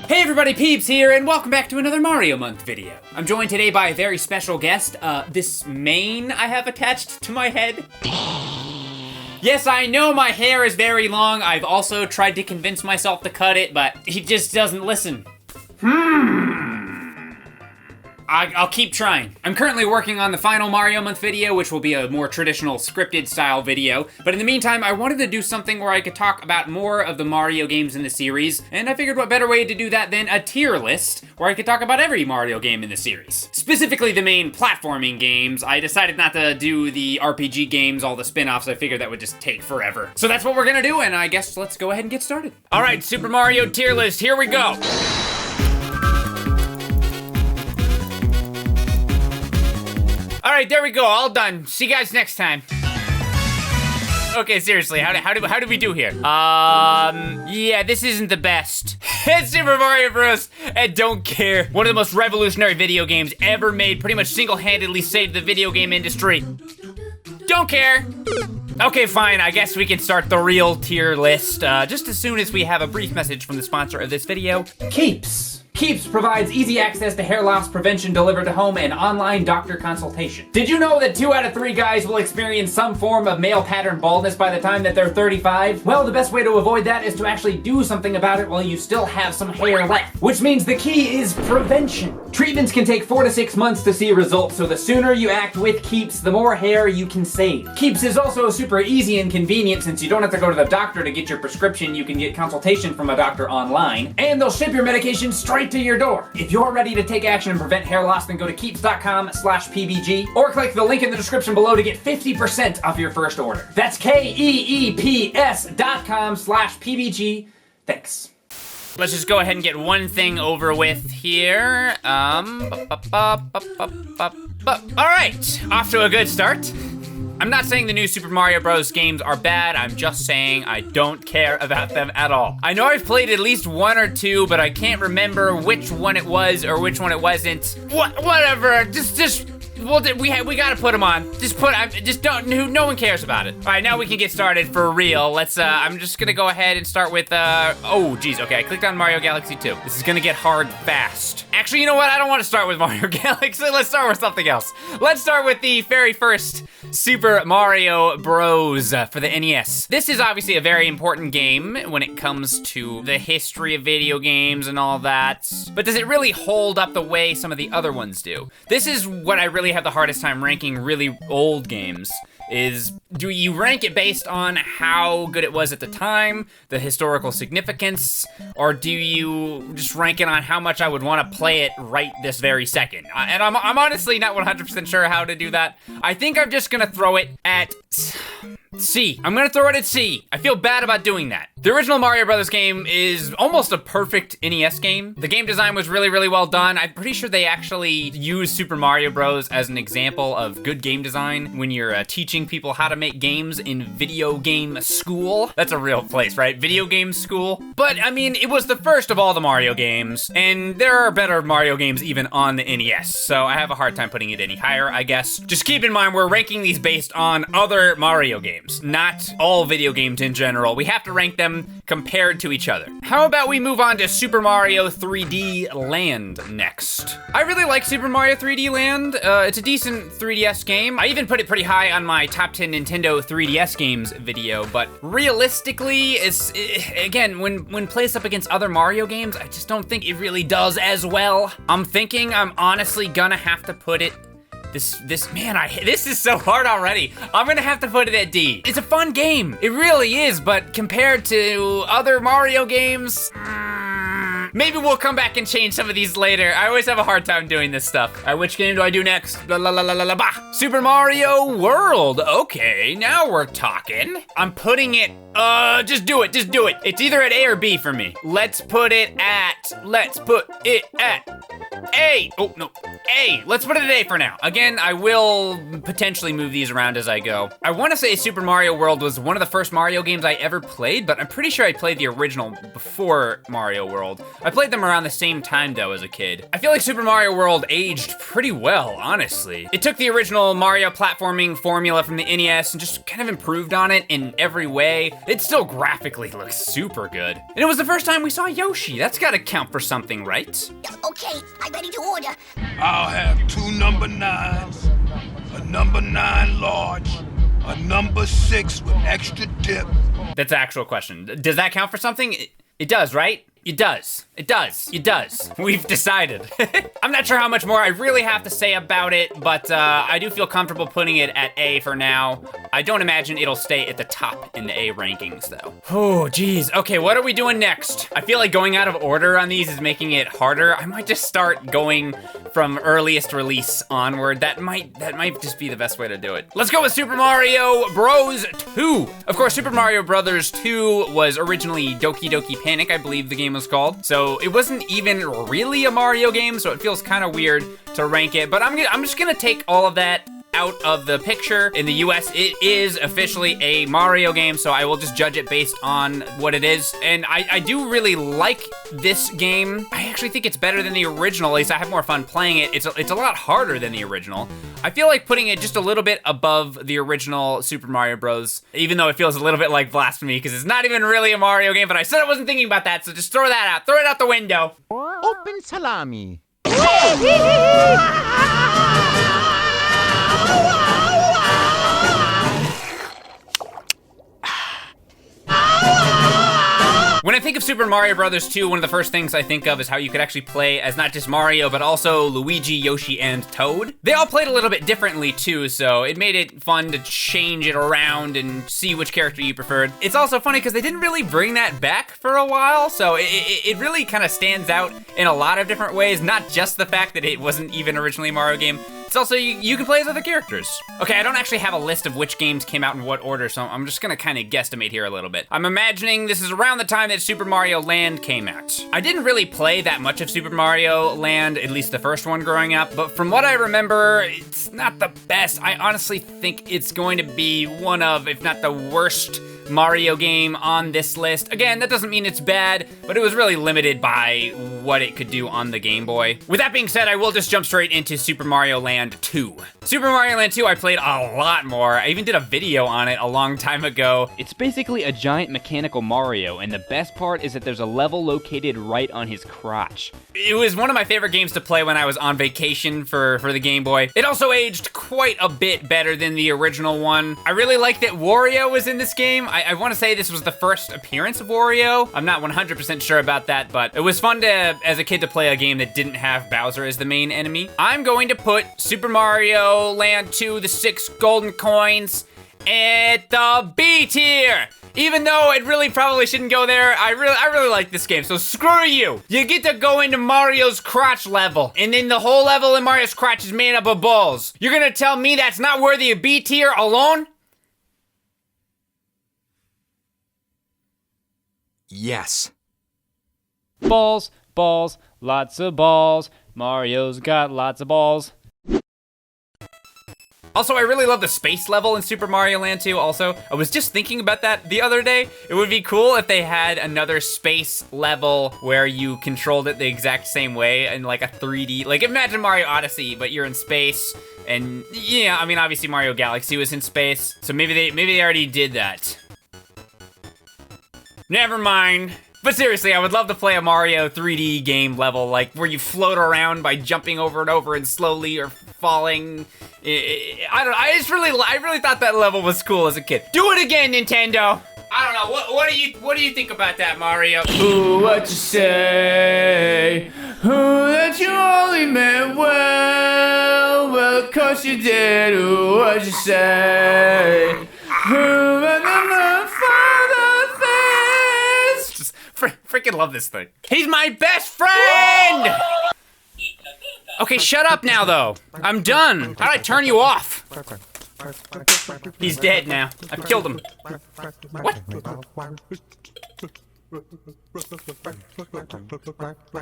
Hey everybody, Peeps here, and welcome back to another Mario Month video. I'm joined today by a very special guest, this mane I have attached to my head. Yes, I know my hair is very long. I've also tried to convince myself to cut it, but he just doesn't listen. I'll keep trying. I'm currently working on the final Mario Month video, which will be a more traditional scripted style video. But in the meantime, I wanted to do something where I could talk about more of the Mario games in the series, and I figured what better way to do that than a tier list, where I could talk about every Mario game in the series. Specifically the main platforming games. I decided not to do the RPG games, all the spin-offs. I figured that would just take forever. So that's what we're gonna do, and I guess let's go ahead and get started. All right, Super Mario tier list, here we go. All right, there we go, all done. See you guys next time. Okay, seriously, how did we do here? Yeah, this isn't the best. It's Super Mario Bros. And don't care. One of the most revolutionary video games ever made, pretty much single-handedly saved the video game industry. Don't care. Okay, fine, I guess we can start the real tier list, just as soon as we have a brief message from the sponsor of this video, Keeps. Keeps provides easy access to hair loss prevention delivered to home and online doctor consultation. Did you know that 2 out of 3 guys will experience some form of male pattern baldness by the time that they're 35? Well, the best way to avoid that is to actually do something about it while you still have some hair left. Which means the key is prevention. Treatments can take 4 to 6 months to see results, so the sooner you act with Keeps, the more hair you can save. Keeps is also super easy and convenient since you don't have to go to the doctor to get your prescription. You can get consultation from a doctor online, and they'll ship your medication straight to your door. If you're ready to take action and prevent hair loss, then go to keeps.com/PBG or click the link in the description below to get 50% off your first order. That's KEEPS.com/PBG. Thanks. Let's just go ahead and get one thing over with here. All right, off to a good start. I'm not saying the new Super Mario Bros. Games are bad, I'm just saying I don't care about them at all. I know I've played at least 1 or 2, but I can't remember which one it was or which one it wasn't. Whatever, we gotta put them on. No one cares about it. All right, now we can get started for real. Let's, I'm just gonna go ahead and start with, oh geez, okay, I clicked on Mario Galaxy 2. This is gonna get hard fast. Actually, you know what? I don't wanna start with Mario Galaxy. Let's start with something else. Let's start with the very first Super Mario Bros. For the NES. This is obviously a very important game when it comes to the history of video games and all that, but does it really hold up the way some of the other ones do? This is what I really have the hardest time ranking really old games. Is, do you rank it based on how good it was at the time, the historical significance, or do you just rank it on how much I would want to play it right this very second? And I'm honestly not 100% sure how to do that. I think I'm just gonna throw it at C. I'm gonna throw it at C. I feel bad about doing that. The original Mario Brothers game is almost a perfect NES game. The game design was really, really well done. I'm pretty sure they actually use Super Mario Bros. As an example of good game design when you're teaching people how to make games in video game school. That's a real place, right? Video game school. But, I mean, it was the first of all the Mario games, and there are better Mario games even on the NES, so I have a hard time putting it any higher, I guess. Just keep in mind, we're ranking these based on other Mario games, not all video games in general. We have to rank them compared to each other. How about we move on to Super Mario 3D Land next? I really like Super Mario 3D Land. It's a decent 3DS game. I even put it pretty high on my top 10 Nintendo 3DS games video, but realistically, again, when placed up against other Mario games, I just don't think it really does as well. I'm thinking I'm honestly gonna have to put it This is so hard already. I'm gonna have to put it at D. It's a fun game. It really is, but compared to other Mario games, maybe we'll come back and change some of these later. I always have a hard time doing this stuff. All right, which game do I do next? Super Mario World. Okay, now we're talking. I'm putting it, just do it. It's either at A or B for me. Let's put it at A. Oh, no. A. Let's put it at A for now. Again, I will potentially move these around as I go. I want to say Super Mario World was one of the first Mario games I ever played, but I'm pretty sure I played the original before Mario World. I played them around the same time though as a kid. I feel like Super Mario World aged pretty well, honestly. It took the original Mario platforming formula from the NES and just kind of improved on it in every way. It still graphically looks super good. And it was the first time we saw Yoshi. That's gotta count for something, right? Okay, I'm ready to order. I'll have 2 number 9s, a number 9 large, a number 6 with extra dip. That's the actual question. Does that count for something? It does, right? It does. It does. It does. We've decided. I'm not sure how much more I really have to say about it, but I do feel comfortable putting it at A for now. I don't imagine it'll stay at the top in the A rankings, though. Oh, geez. Okay, what are we doing next? I feel like going out of order on these is making it harder. I might just start going from earliest release onward. That might just be the best way to do it. Let's go with Super Mario Bros. 2. Of course, Super Mario Brothers 2 was originally Doki Doki Panic, I believe the game was called. So it wasn't even really a Mario game, so it feels kind of weird to rank it, but I'm just gonna take all of that out of the picture. In the US, it is officially a Mario game, so I will just judge it based on what it is. And I do really like this game. I actually think it's better than the original, at least I have more fun playing it. It's a lot harder than the original. I feel like putting it just a little bit above the original Super Mario Bros., even though it feels a little bit like blasphemy, because it's not even really a Mario game, but I said I wasn't thinking about that, so just throw that out. Throw it out the window. Open salami. When I think of Super Mario Bros. 2, one of the first things I think of is how you could actually play as not just Mario, but also Luigi, Yoshi, and Toad. They all played a little bit differently too, so it made it fun to change it around and see which character you preferred. It's also funny because they didn't really bring that back for a while, so it really kind of stands out in a lot of different ways, not just the fact that it wasn't even originally a Mario game. It's also, you can play as other characters. Okay, I don't actually have a list of which games came out in what order, so I'm just gonna kind of guesstimate here a little bit. I'm imagining this is around the time that Super Mario Land came out. I didn't really play that much of Super Mario Land, at least the first one growing up, but from what I remember, it's not the best. I honestly think it's going to be one of, if not the worst, Mario game on this list. Again, that doesn't mean it's bad, but it was really limited by what it could do on the Game Boy. With that being said, I will just jump straight into Super Mario Land 2. Super Mario Land 2 I played a lot more. I even did a video on it a long time ago. It's basically a giant mechanical Mario, and the best part is that there's a level located right on his crotch. It was one of my favorite games to play when I was on vacation for the Game Boy. It also aged quite a bit better than the original one. I really like that Wario was in this game. I want to say this was the first appearance of Wario. I'm not 100% sure about that, but it was fun as a kid to play a game that didn't have Bowser as the main enemy. I'm going to put Super Mario Land 2, the 6 golden coins, at the B tier. Even though it really probably shouldn't go there, I really like this game, so screw you. You get to go into Mario's crotch level, and then the whole level in Mario's crotch is made up of balls. You're gonna tell me that's not worthy of B tier alone? Yes. Balls, balls, lots of balls. Mario's got lots of balls. Also, I really love the space level in Super Mario Land 2 also. I was just thinking about that the other day. It would be cool if they had another space level where you controlled it the exact same way in like a 3D. Like imagine Mario Odyssey, but you're in space. And yeah, I mean obviously Mario Galaxy was in space. So maybe they already did that. Never mind. But seriously, I would love to play a Mario 3D game level, like where you float around by jumping over and over and slowly or falling. I really thought that level was cool as a kid. Do it again, Nintendo. I don't know. What do you think about that, Mario? Ooh, what you say? Ooh, that you only meant well. Well, of course you did. Ooh, what you say? Ooh, and the father things. Just freaking love this thing. He's my best friend. Okay, shut up now, though. I'm done. How'd I turn you off? He's dead now. I've killed him. What?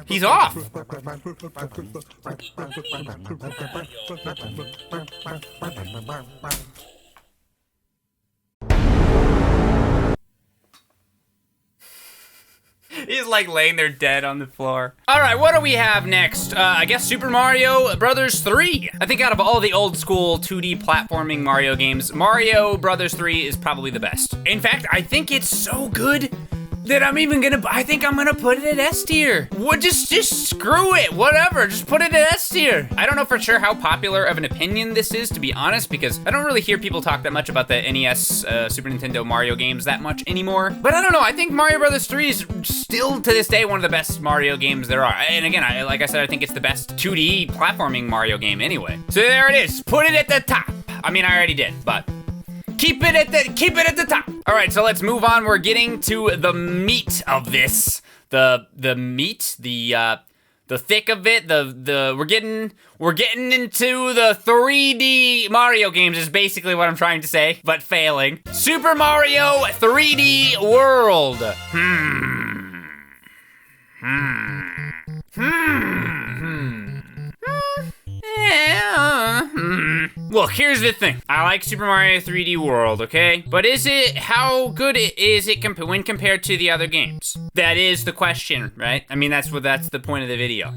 He's off. He's like laying there dead on the floor. All right, what do we have next? I guess Super Mario Brothers 3. I think out of all the old school 2D platforming Mario games, Mario Brothers 3 is probably the best. In fact, I think it's so good that I think I'm gonna put it at S tier. What, just screw it, whatever, just put it at S tier. I don't know for sure how popular of an opinion this is, to be honest, because I don't really hear people talk that much about the NES, Super Nintendo Mario games that much anymore. But I don't know, I think Mario Brothers 3 is still, to this day, one of the best Mario games there are. And again, like I said, I think it's the best 2D platforming Mario game anyway. So there it is, put it at the top. I mean, I already did, but keep it at the top. All right, so let's move on. We're getting to the meat of this. The meat, the thick of it. We're getting into the 3D Mario games is basically what I'm trying to say, but failing. Super Mario 3D World. Look, here's the thing. I like Super Mario 3D World, okay? But how good is it when compared to the other games? That is the question, right? I mean, that's the point of the video.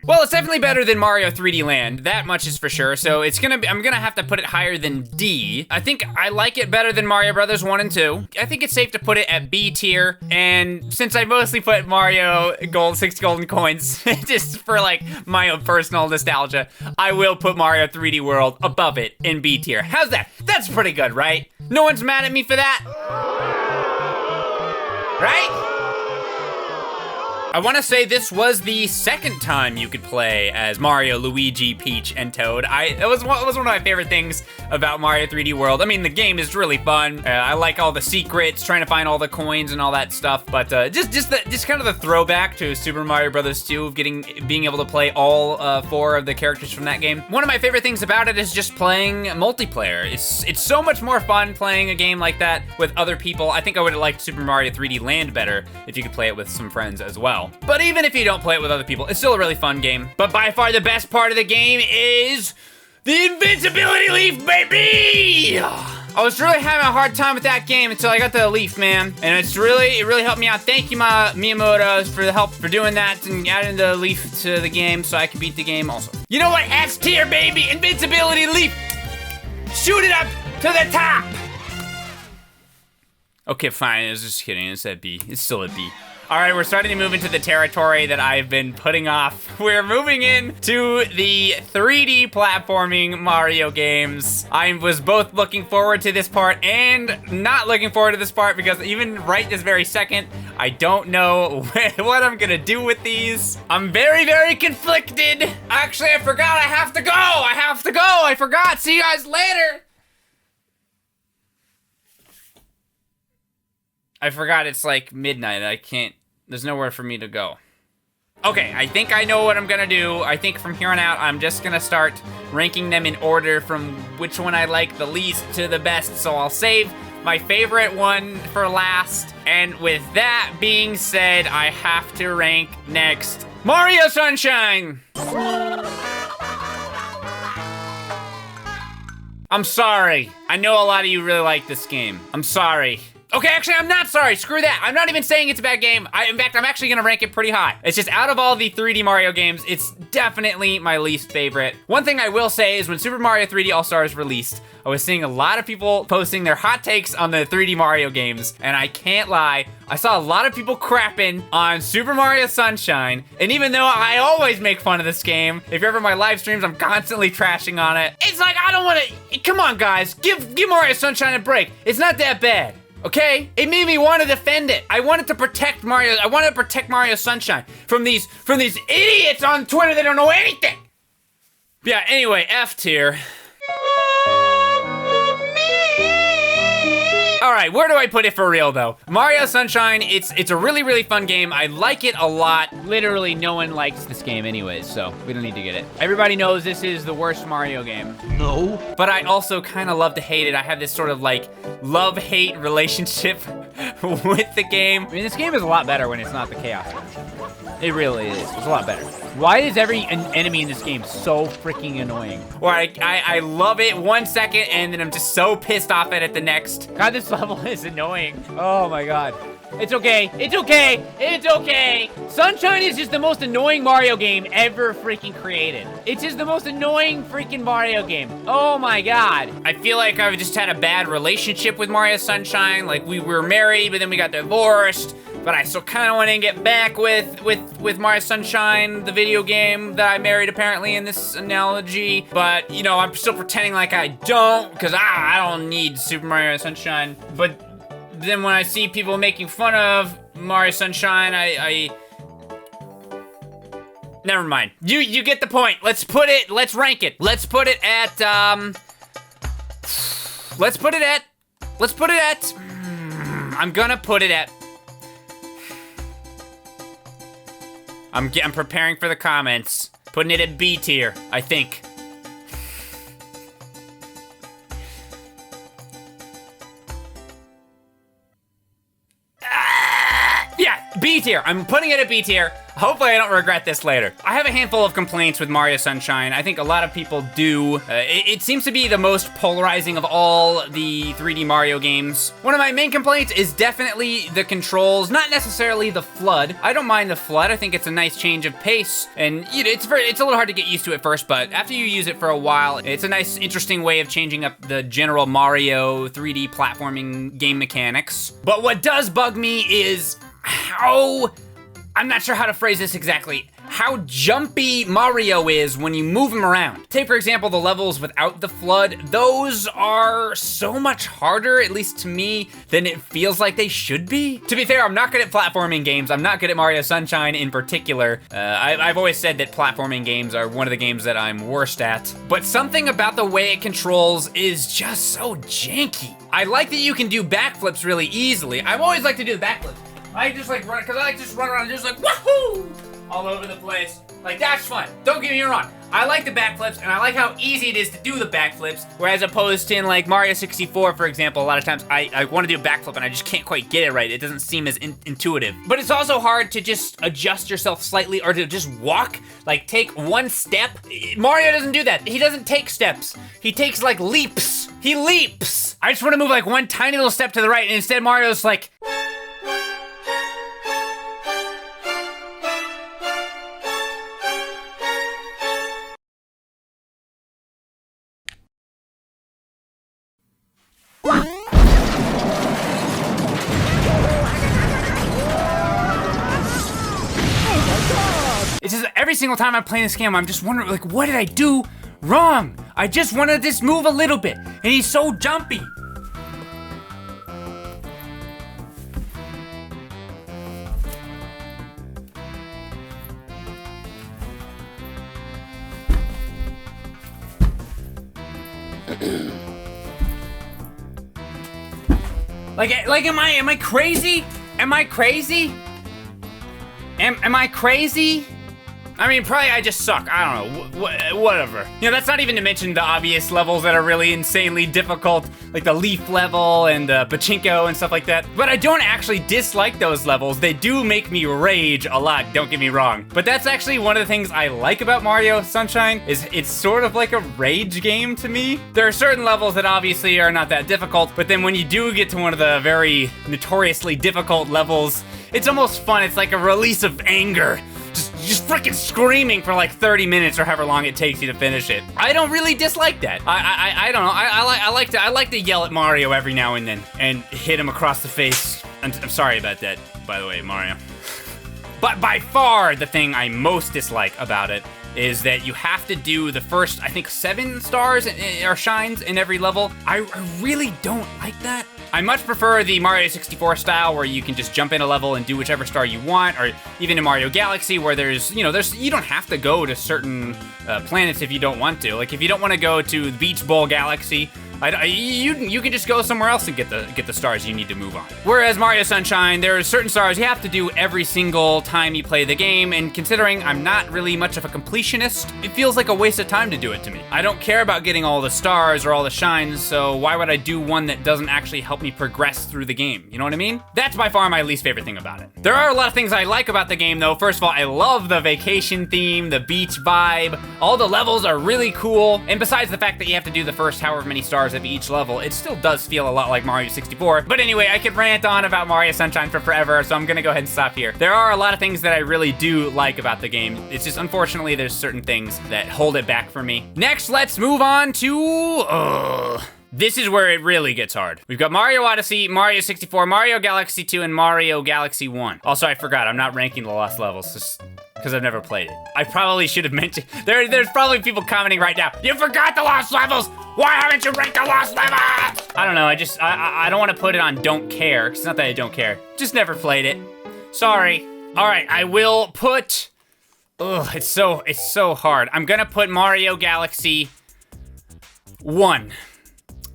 Well, it's definitely better than Mario 3D Land, that much is for sure, so I'm gonna have to put it higher than D. I think I like it better than Mario Brothers 1 and 2. I think it's safe to put it at B tier, and since I mostly put Mario 6 golden coins, just for like my own personal nostalgia, I will put Mario 3D World above it in B tier. How's that? That's pretty good, right? No one's mad at me for that? Right? I want to say this was the second time you could play as Mario, Luigi, Peach, and Toad. That was one of my favorite things about Mario 3D World. I mean, the game is really fun. I like all the secrets, trying to find all the coins and all that stuff. But just kind of the throwback to Super Mario Bros. 2 of being able to play all 4 of the characters from that game. One of my favorite things about it is just playing multiplayer. It's so much more fun playing a game like that with other people. I think I would have liked Super Mario 3D Land better if you could play it with some friends as well. But even if you don't play it with other people, it's still a really fun game. But by far the best part of the game is the invincibility leaf, baby! I was really having a hard time with that game until I got the leaf, man. And it really helped me out. Thank you, Miyamoto, for the help for doing that and adding the leaf to the game so I could beat the game also. You know what? S tier, baby! Invincibility leaf! Shoot it up to the top! Okay, fine. I was just kidding. It's at B. It's still at B. All right, we're starting to move into the territory that I've been putting off. We're moving into the 3D platforming Mario games. I was both looking forward to this part and not looking forward to this part because even right this very second, I don't know what I'm gonna do with these. I'm very, very conflicted. Actually, I forgot I have to go. I forgot. See you guys later. I forgot it's like midnight. There's nowhere for me to go. Okay, I think I know what I'm gonna do. I think from here on out, I'm just gonna start ranking them in order from which one I like the least to the best. So I'll save my favorite one for last. And with that being said, I have to rank next Mario Sunshine. I'm sorry. I know a lot of you really like this game. I'm sorry. Okay, actually, I'm not sorry. Screw that. I'm not even saying it's a bad game. In fact, I'm actually gonna rank it pretty high. It's just out of all the 3D Mario games, it's definitely my least favorite. One thing I will say is when Super Mario 3D All-Stars released, I was seeing a lot of people posting their hot takes on the 3D Mario games, and I can't lie, I saw a lot of people crapping on Super Mario Sunshine, and even though I always make fun of this game, if you're ever in my live streams, I'm constantly trashing on it. It's like, I don't wanna, come on guys, give Mario Sunshine a break. It's not that bad. Okay? It made me want to defend it. I wanted to protect Mario. I wanted to protect Mario Sunshine from these idiots on Twitter that don't know anything. Yeah, anyway, F tier. All right, where do I put it for real though? Mario Sunshine, it's a really, really fun game. I like it a lot. Literally no one likes this game anyways, so we don't need to get it. Everybody knows this is the worst Mario game. No. But I also kind of love to hate it. I have this sort of like love-hate relationship with the game. I mean, this game is a lot better when it's not the Chaos version. It really is. It's a lot better. Why is every enemy in this game so freaking annoying? Where I love it 1 second and then I'm just so pissed off at it the next. God, this level is annoying. Oh my God. It's okay. It's okay. It's okay. Sunshine is just the most annoying Mario game ever freaking created. It's just the most annoying freaking Mario game. Oh my God. I feel like I've just had a bad relationship with Mario Sunshine. Like we were married, but then we got divorced. But I still kind of want to get back with Mario Sunshine, the video game that I married apparently in this analogy. But, you know, I'm still pretending like I don't, because I don't need Super Mario Sunshine. But then when I see people making fun of Mario Sunshine, I never mind. You get the point. Let's rank it. Let's put it at, I'm gonna put it at, I'm preparing for the comments. Putting it at B tier, I think. Yeah, B tier. I'm putting it at B tier. Hopefully I don't regret this later. I have a handful of complaints with Mario Sunshine. I think a lot of people do. It seems to be the most polarizing of all the 3D Mario games. One of my main complaints is definitely the controls, not necessarily the FLUDD. I don't mind the FLUDD. I think it's a nice change of pace, and you know, it's a little hard to get used to at first, but after you use it for a while, it's a nice, interesting way of changing up the general Mario 3D platforming game mechanics. But what does bug me is how, I'm not sure how to phrase this exactly, how jumpy Mario is when you move him around. Take, for example, the levels without the FLUDD. Those are so much harder, at least to me, than it feels like they should be. To be fair, I'm not good at platforming games. I'm not good at Mario Sunshine in particular. I've always said that platforming games are one of the games that I'm worst at. But something about the way it controls is just so janky. I like that you can do backflips really easily. I've always liked to do the backflips. I just like run, because I like to just run around and just like, wahoo! All over the place. Like, that's fun. Don't get me wrong. I like the backflips, and I like how easy it is to do the backflips, whereas opposed to in, like, Mario 64, for example, a lot of times I want to do a backflip, and I just can't quite get it right. It doesn't seem as intuitive. But it's also hard to just adjust yourself slightly, or to just walk, like, take one step. Mario doesn't do that. He doesn't take steps. He takes, like, leaps. He leaps. I just want to move, like, one tiny little step to the right, and instead Mario's like... It's just every single time I'm playing this game, I'm just wondering, like, what did I do wrong? I just wanted to just move a little bit, and he's so jumpy. Like, am I crazy? Am I crazy? Am I crazy? I mean, probably I just suck. I don't know, whatever. You know, that's not even to mention the obvious levels that are really insanely difficult, like the leaf level and the pachinko and stuff like that. But I don't actually dislike those levels. They do make me rage a lot, don't get me wrong. But that's actually one of the things I like about Mario Sunshine, is it's sort of like a rage game to me. There are certain levels that obviously are not that difficult, but then when you do get to one of the very notoriously difficult levels, it's almost fun. It's like a release of anger. Just freaking screaming for like 30 minutes or however long it takes you to finish it. I don't really dislike that. I don't know. I like to yell at Mario every now and then and hit him across the face. I'm sorry about that, by the way, Mario. But by far the thing I most dislike about it is that you have to do the first, I think, 7 stars or shines in every level. I really don't like that. I much prefer the Mario 64 style where you can just jump in a level and do whichever star you want, or even in Mario Galaxy where you don't have to go to certain planets if you don't want to. Like if you don't want to go to the Beach Bowl Galaxy, You can just go somewhere else and get the stars you need to move on. Whereas Mario Sunshine, there are certain stars you have to do every single time you play the game, and considering I'm not really much of a completionist, it feels like a waste of time to do it to me. I don't care about getting all the stars or all the shines, so why would I do one that doesn't actually help me progress through the game? You know what I mean? That's by far my least favorite thing about it. There are a lot of things I like about the game though. First of all, I love the vacation theme, the beach vibe. All the levels are really cool. And besides the fact that you have to do the first however many stars of each level, it still does feel a lot like Mario 64. But anyway, I could rant on about Mario Sunshine for forever, so I'm gonna go ahead and stop here. There are a lot of things that I really do like about the game. It's just unfortunately there's certain things that hold it back for me. Next, let's move on to... This is where it really gets hard. We've got Mario Odyssey, Mario 64, Mario Galaxy 2, and Mario Galaxy 1. Also, I forgot, I'm not ranking the lost levels, just because I've never played it. I probably should have mentioned, there's probably people commenting right now, you forgot the lost levels! Why haven't you ranked the lost levels? I don't know, I don't want to put it on don't care. It's not that I don't care, just never played it. Sorry. All right, I will put, it's so hard. I'm gonna put Mario Galaxy 1.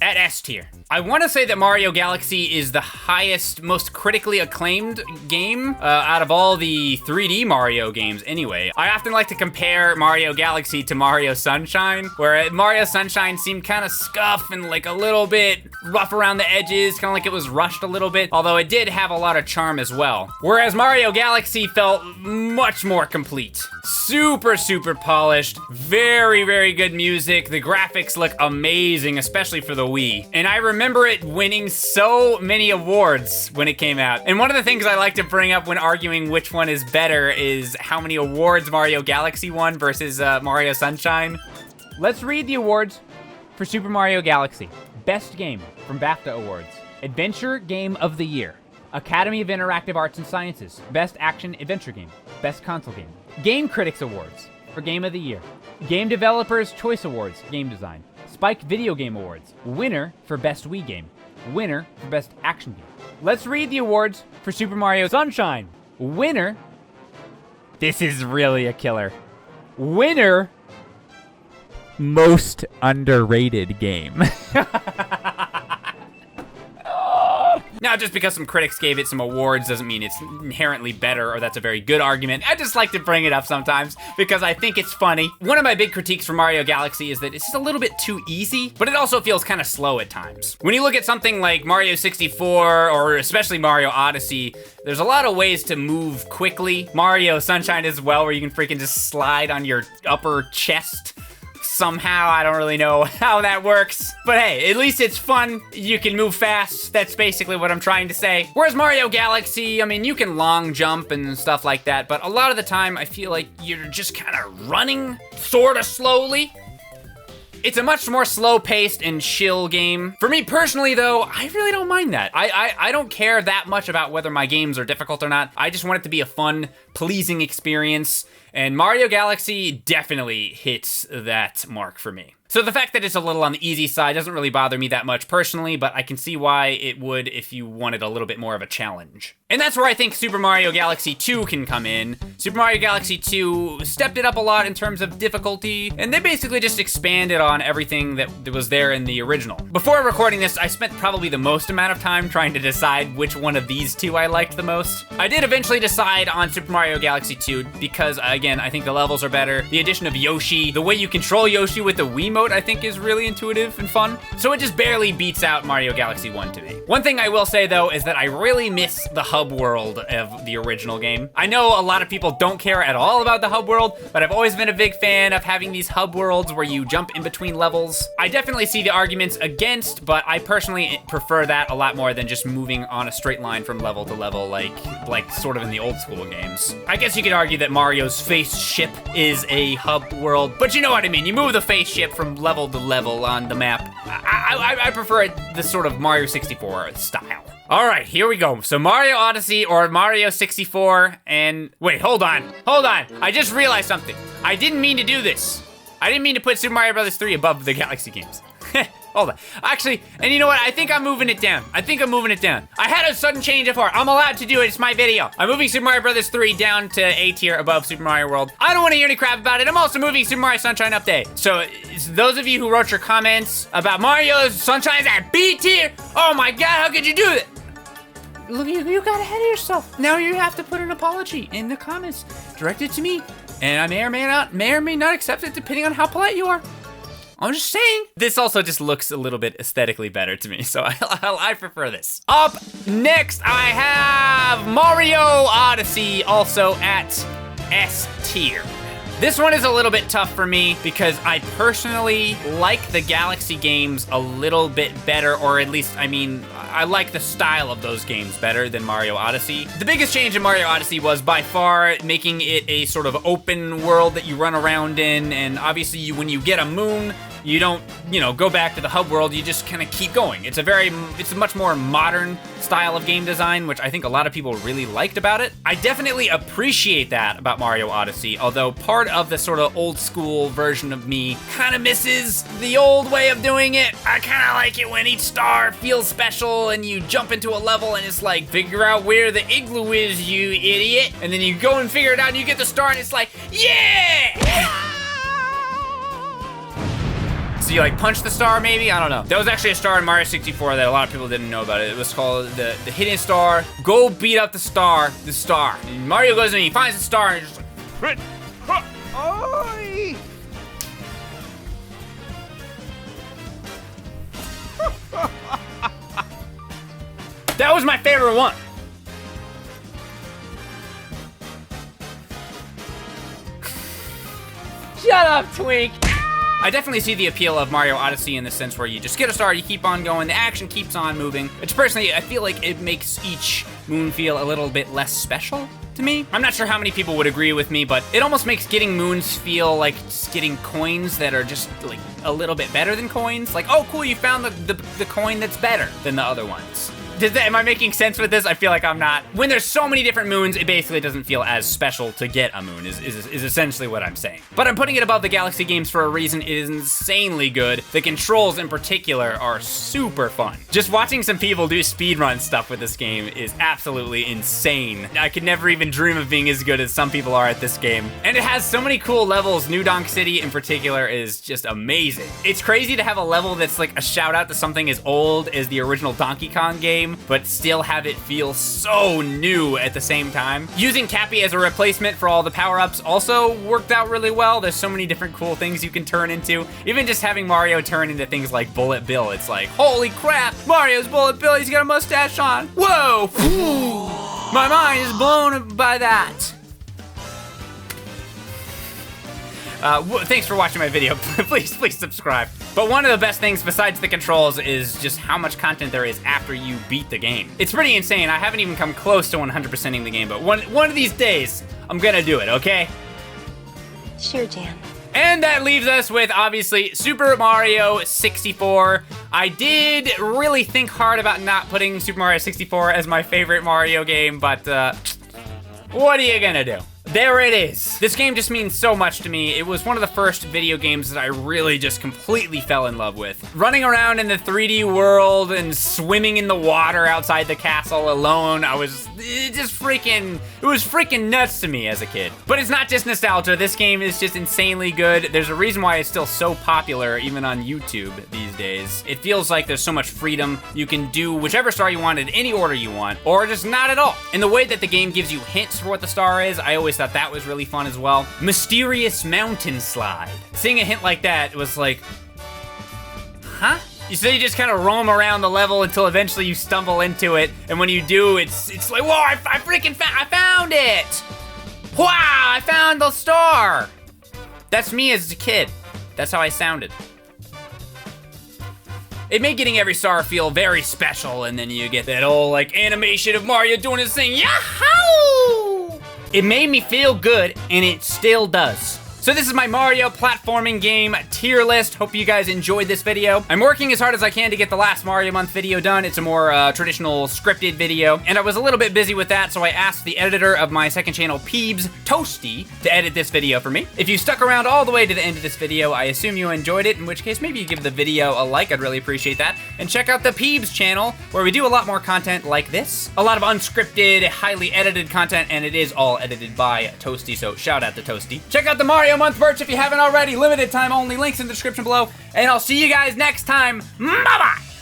At S tier. I want to say that Mario Galaxy is the highest, most critically acclaimed game out of all the 3D Mario games anyway. I often like to compare Mario Galaxy to Mario Sunshine, where Mario Sunshine seemed kind of scuff and like a little bit rough around the edges, kind of like it was rushed a little bit, although it did have a lot of charm as well. Whereas Mario Galaxy felt much more complete. Super, super polished, very, very good music. The graphics look amazing, especially for the Wii. And I remember it winning so many awards when it came out. And one of the things I like to bring up when arguing which one is better is how many awards Mario Galaxy won versus Mario Sunshine. Let's read the awards for Super Mario Galaxy. Best Game from BAFTA Awards. Adventure Game of the Year. Academy of Interactive Arts and Sciences. Best Action Adventure Game. Best Console Game. Game Critics Awards for Game of the Year. Game Developers Choice Awards, Game Design. Spike Video Game Awards. Winner for Best Wii Game. Winner for Best Action Game. Let's read the awards for Super Mario Sunshine. Winner. This is really a killer. Winner. Most underrated game. Now, just because some critics gave it some awards doesn't mean it's inherently better or that's a very good argument. I just like to bring it up sometimes because I think it's funny. One of my big critiques for Mario Galaxy is that it's just a little bit too easy, but it also feels kind of slow at times. When you look at something like Mario 64 or especially Mario Odyssey, there's a lot of ways to move quickly. Mario Sunshine as well, where you can freaking just slide on your upper chest. Somehow, I don't really know how that works. But hey, at least it's fun. You can move fast. That's basically what I'm trying to say. Whereas Mario Galaxy, I mean, you can long jump and stuff like that, but a lot of the time, I feel like you're just kind of running sort of slowly. It's a much more slow-paced and chill game. For me personally, though, I really don't mind that. I don't care that much about whether my games are difficult or not. I just want it to be a fun, pleasing experience. And Mario Galaxy definitely hits that mark for me. So the fact that it's a little on the easy side doesn't really bother me that much personally, but I can see why it would if you wanted a little bit more of a challenge. And that's where I think Super Mario Galaxy 2 can come in. Super Mario Galaxy 2 stepped it up a lot in terms of difficulty, and they basically just expanded on everything that was there in the original. Before recording this, I spent probably the most amount of time trying to decide which one of these two I liked the most. I did eventually decide on Super Mario Galaxy 2 because, again, I think the levels are better. The addition of Yoshi, the way you control Yoshi with the Wiimote, I think is really intuitive and fun. So it just barely beats out Mario Galaxy 1 to me. One thing I will say though is that I really miss the hub world of the original game. I know a lot of people don't care at all about the hub world, but I've always been a big fan of having these hub worlds where you jump in between levels. I definitely see the arguments against, but I personally prefer that a lot more than just moving on a straight line from level to level like sort of in the old school games. I guess you could argue that Mario's face ship is a hub world, but you know what I mean. You move the face ship from level to level on the map. I prefer it the sort of Mario 64 style. All right, here we go. So Mario Odyssey or Mario 64 and wait, hold on. I just realized something. I didn't mean to do this. I didn't mean to put Super Mario Bros. 3 above the Galaxy games. Hold on. Actually, and you know what? I think I'm moving it down. I had a sudden change of heart. I'm allowed to do it. It's my video. I'm moving Super Mario Bros. 3 down to A tier above Super Mario World. I don't want to hear any crap about it. I'm also moving Super Mario Sunshine Update. So those of you who wrote your comments about Mario's Sunshine's at B tier, oh my God, how could you do that? Look, you got ahead of yourself. Now you have to put an apology in the comments directed to me. And I may or may not accept it depending on how polite you are. I'm just saying. This also just looks a little bit aesthetically better to me, so I prefer this. Up next, I have Mario Odyssey, also at S tier. This one is a little bit tough for me because I personally like the Galaxy games a little bit better, or at least, I mean, I like the style of those games better than Mario Odyssey. The biggest change in Mario Odyssey was by far making it a sort of open world that you run around in, and obviously when you get a moon, you don't, go back to the hub world, you just kind of keep going. It's a much more modern style of game design, which I think a lot of people really liked about it. I definitely appreciate that about Mario Odyssey, although part of the sort of old school version of me kind of misses the old way of doing it. I kind of like it when each star feels special and you jump into a level and it's like, figure out where the igloo is, you idiot. And then you go and figure it out and you get the star and it's like, yeah! So you like punch the star maybe? I don't know. There was actually a star in Mario 64 that a lot of people didn't know about it. It was called the hidden star. Go beat up the star. And Mario goes and he finds the star and just like, Oi! that was my favorite one. Shut up, Twink. I definitely see the appeal of Mario Odyssey in the sense where you just get a star, you keep on going, the action keeps on moving, which personally, I feel like it makes each moon feel a little bit less special to me. I'm not sure how many people would agree with me, but it almost makes getting moons feel like just getting coins that are just like a little bit better than coins. Like, oh cool, you found the coin that's better than the other ones. Am I making sense with this? I feel like I'm not. When there's so many different moons, it basically doesn't feel as special to get a moon, is essentially what I'm saying. But I'm putting it above the Galaxy games for a reason. It is insanely good. The controls in particular are super fun. Just watching some people do speedrun stuff with this game is absolutely insane. I could never even dream of being as good as some people are at this game. And it has so many cool levels. New Donk City in particular is just amazing. It's crazy to have a level that's like a shout out to something as old as the original Donkey Kong game, but still have it feel so new at the same time. Using Cappy as a replacement for all the power-ups also worked out really well. There's so many different cool things you can turn into. Even just having Mario turn into things like Bullet Bill, it's like, holy crap, Mario's Bullet Bill, he's got a mustache on. Whoa! My mind is blown by that. Thanks for watching my video. Please subscribe. But one of the best things besides the controls is just how much content there is after you beat the game. It's pretty insane. I haven't even come close to 100%ing the game, but one of these days, I'm gonna do it, okay? Sure, Dan. And that leaves us with, obviously, Super Mario 64. I did really think hard about not putting Super Mario 64 as my favorite Mario game, but what are you gonna do? There it is. This game just means so much to me. It was one of the first video games that I really just completely fell in love with. Running around in the 3D world and swimming in the water outside the castle alone, it was freaking nuts to me as a kid. But it's not just nostalgia. This game is just insanely good. There's a reason why it's still so popular, even on YouTube these days. It feels like there's so much freedom. You can do whichever star you want in any order you want, or just not at all. And the way that the game gives you hints for what the star is, I always thought that was really fun as well. Mysterious mountain slide. Seeing a hint like that, it was like, huh? So you just kind of roam around the level until eventually you stumble into it, and when you do, it's like, whoa, I found it! Wow, I found the star! That's me as a kid. That's how I sounded. It made getting every star feel very special, and then you get that old like animation of Mario doing his thing, yahoo! It made me feel good, and it still does. So this is my Mario platforming game tier list. Hope you guys enjoyed this video. I'm working as hard as I can to get the last Mario Month video done. It's a more traditional scripted video, and I was a little bit busy with that, so I asked the editor of my second channel, Peebs Toasty, to edit this video for me. If you stuck around all the way to the end of this video, I assume you enjoyed it, in which case maybe you give the video a like. I'd really appreciate that. And check out the Peebs channel, where we do a lot more content like this. A lot of unscripted, highly edited content, and it is all edited by Toasty, so shout out to Toasty. Check out the Mario Month merch if you haven't already. Limited time only. Links in the description below. And I'll see you guys next time. Bye-bye!